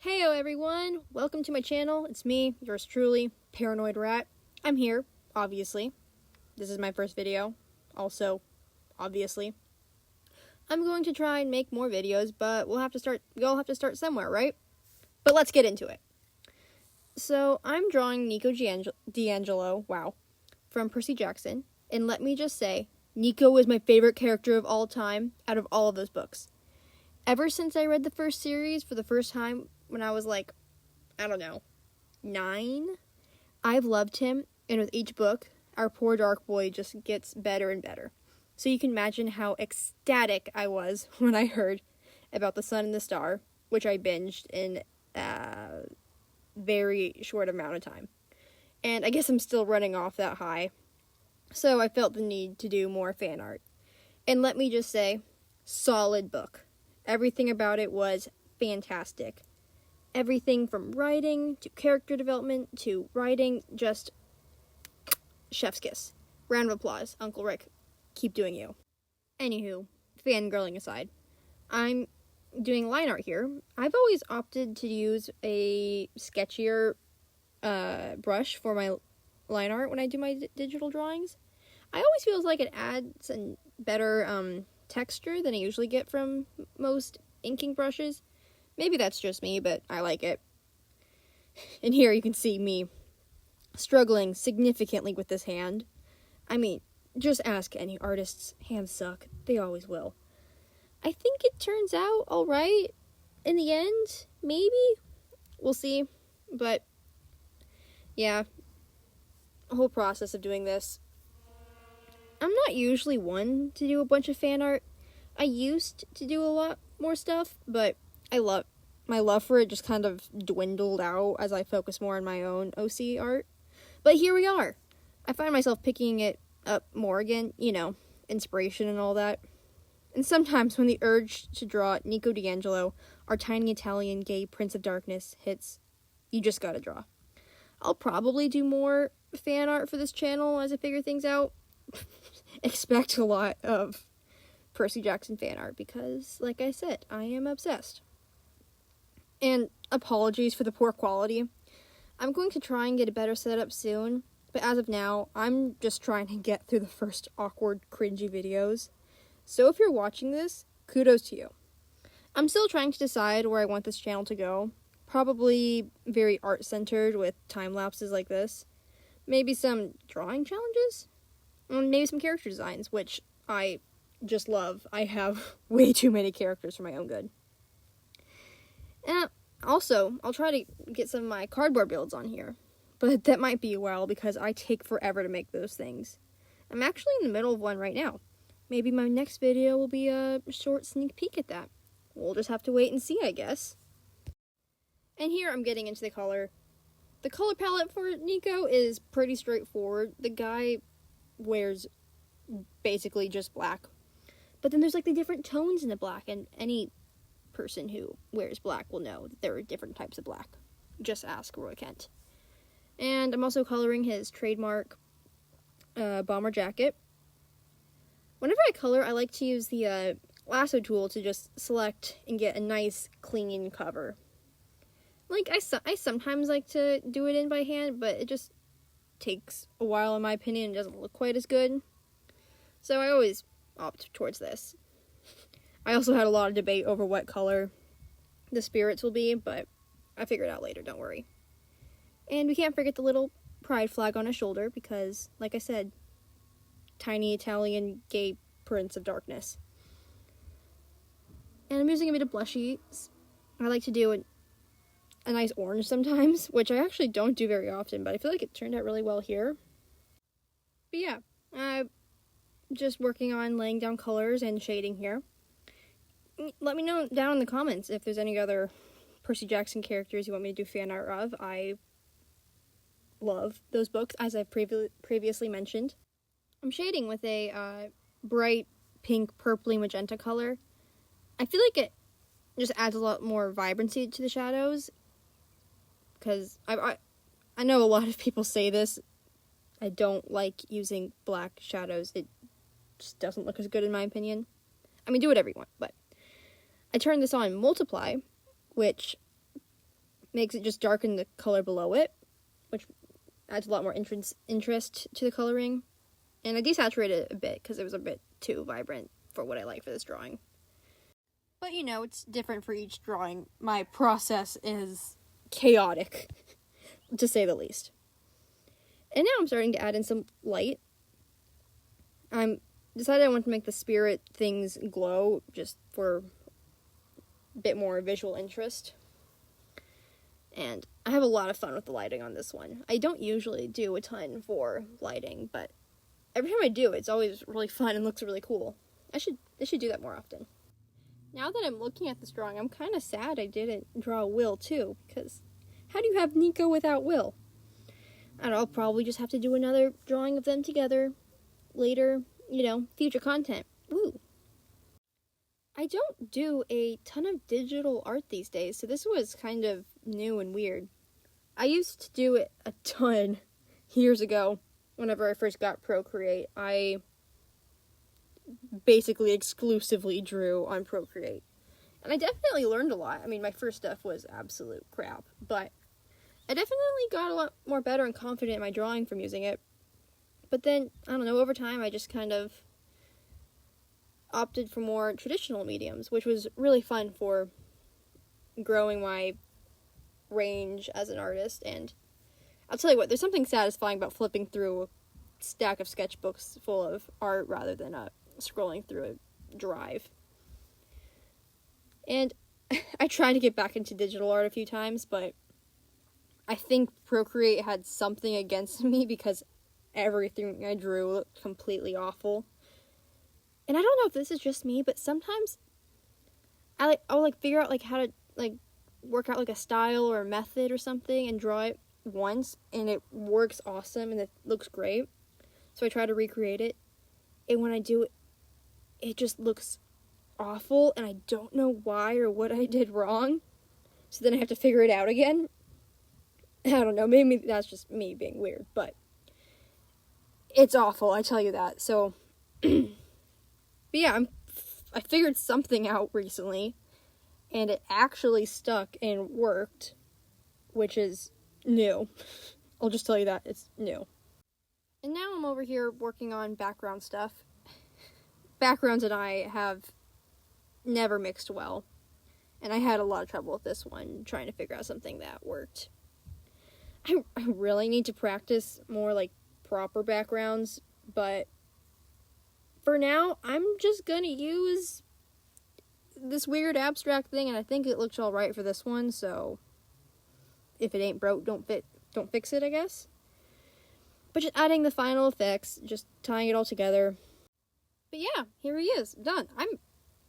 Heyo everyone, welcome to my channel. It's me, yours truly, Paranoid Rat. I'm here, obviously. This is my first video, also, obviously. I'm going to try and make more videos, but we all have to start somewhere, right? But let's get into it. So, I'm drawing NICO Di Angelo, wow, from Percy Jackson. And let me just say, NICO is my favorite character of all time, out of all of those books. Ever since I read the first series for the first time, when I was like, I don't know, 9, I've loved him, and with each book, our poor dark boy just gets better and better. So you can imagine how ecstatic I was when I heard about the Sun and the Star, which I binged in a very short amount of time. And I guess I'm still running off that high, so I felt the need to do more fan art. And let me just say, solid book. Everything about it was fantastic. Everything from writing to character development to writing, just chef's kiss. Round of applause, Uncle Rick. Keep doing you. Anywho, fangirling aside, I'm doing line art here. I've always opted to use a sketchier brush for my line art when I do my digital drawings. I always feel like it adds a better texture than I usually get from most inking brushes. Maybe that's just me, but I like it. And here you can see me struggling significantly with this hand. I mean, just ask any artist's hands suck. They always will. I think it turns out alright in the end. Maybe. We'll see. But, yeah. The whole process of doing this. I'm not usually one to do a bunch of fan art. I used to do a lot more stuff, but my love for it just kind of dwindled out as I focus more on my own OC art. But here we are. I find myself picking it up more again, you know, inspiration and all that. And sometimes when the urge to draw NICO Di Angelo, our tiny Italian gay Prince of Darkness, hits, you just gotta draw. I'll probably do more fan art for this channel as I figure things out. Expect a lot of Percy Jackson fan art because, like I said, I am obsessed. And apologies for the poor quality. I'm going to try and get a better setup soon, but as of now, I'm just trying to get through the first awkward, cringy videos. So if you're watching this, kudos to you. I'm still trying to decide where I want this channel to go. Probably very art-centered with time-lapses like this. Maybe some drawing challenges? And maybe some character designs, which I just love. I have way too many characters for my own good. And also, I'll try to get some of my cardboard builds on here. But that might be a while because I take forever to make those things. I'm actually in the middle of one right now. Maybe my next video will be a short sneak peek at that. We'll just have to wait and see, I guess. And here I'm getting into the color. The color palette for NICO is pretty straightforward. The guy wears basically just black. But then there's like the different tones in the black, and any person who wears black will know that there are different types of black. Just ask Roy Kent. And I'm also coloring his trademark bomber jacket. Whenever I color, I like to use the lasso tool to just select and get a nice, clean cover. Like, I sometimes like to do it in by hand, but it just takes a while, in my opinion. It doesn't look quite as good. So I always opt towards this. I also had a lot of debate over what color the spirits will be, but I figure it out later, don't worry. And we can't forget the little pride flag on his shoulder because, like I said, tiny Italian gay Prince of Darkness. And I'm using a bit of blushies. I like to do a nice orange sometimes, which I actually don't do very often, but I feel like it turned out really well here. But yeah, I'm just working on laying down colors and shading here. Let me know down in the comments if there's any other Percy Jackson characters you want me to do fan art of. I love those books, as I've previously mentioned. I'm shading with a bright pink, purpley, magenta color. I feel like it just adds a lot more vibrancy to the shadows, because I know a lot of people say this. I don't like using black shadows. It just doesn't look as good in my opinion. I mean, do whatever you want, but I turned this on Multiply, which makes it just darken the color below it, which adds a lot more interest to the coloring. And I desaturated it a bit because it was a bit too vibrant for what I like for this drawing. But you know, it's different for each drawing. My process is chaotic, to say the least. And now I'm starting to add in some light. I'm decided I want to make the spirit things glow just for a bit more visual interest. And I have a lot of fun with the lighting on this one. I don't usually do a ton for lighting, but every time I do, it's always really fun and looks really cool. I should do that more often. Now that I'm looking at this drawing, I'm kind of sad I didn't draw Will too, because how do you have Nico without Will? I don't know, I'll probably just have to do another drawing of them together later, you know, future content. Woo! I don't do a ton of digital art these days, so this was kind of new and weird. I used to do it a ton years ago, whenever I first got Procreate. I basically exclusively drew on Procreate. And I definitely learned a lot. I mean, my first stuff was absolute crap, but I definitely got a lot more better and confident in my drawing from using it. But then, I don't know, over time I just kind of opted for more traditional mediums, which was really fun for growing my range as an artist. And I'll tell you what, there's something satisfying about flipping through a stack of sketchbooks full of art rather than scrolling through a drive. And I tried to get back into digital art a few times, but I think Procreate had something against me because everything I drew looked completely awful. And I don't know if this is just me, but sometimes I'll figure out how to work out a style or a method or something and draw it once, and it works awesome and it looks great. So I try to recreate it, and when I do it, it just looks awful, and I don't know why or what I did wrong. So then I have to figure it out again. I don't know, maybe that's just me being weird, but it's awful, I tell you that. So, but yeah, I figured something out recently, and it actually stuck and worked, which is new. I'll just tell you that, it's new. And now I'm over here working on background stuff. Backgrounds and I have never mixed well, and I had a lot of trouble with this one, trying to figure out something that worked. I really need to practice more proper backgrounds, but for now, I'm just gonna use this weird abstract thing, and I think it looks alright for this one, so if it ain't broke, don't fix it, I guess. But just adding the final effects, just tying it all together. But yeah, here he is, done. I'm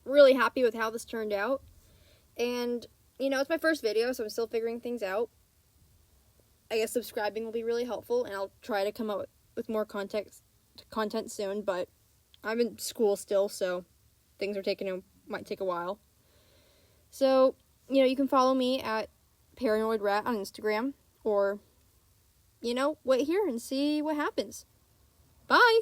really happy with how this turned out, and, you know, it's my first video, so I'm still figuring things out. I guess subscribing will be really helpful, and I'll try to come up with more content soon, but I'm in school still, so things might take a while. So, you know, you can follow me at Paranoid Rat on Instagram, or, you know, wait here and see what happens. Bye!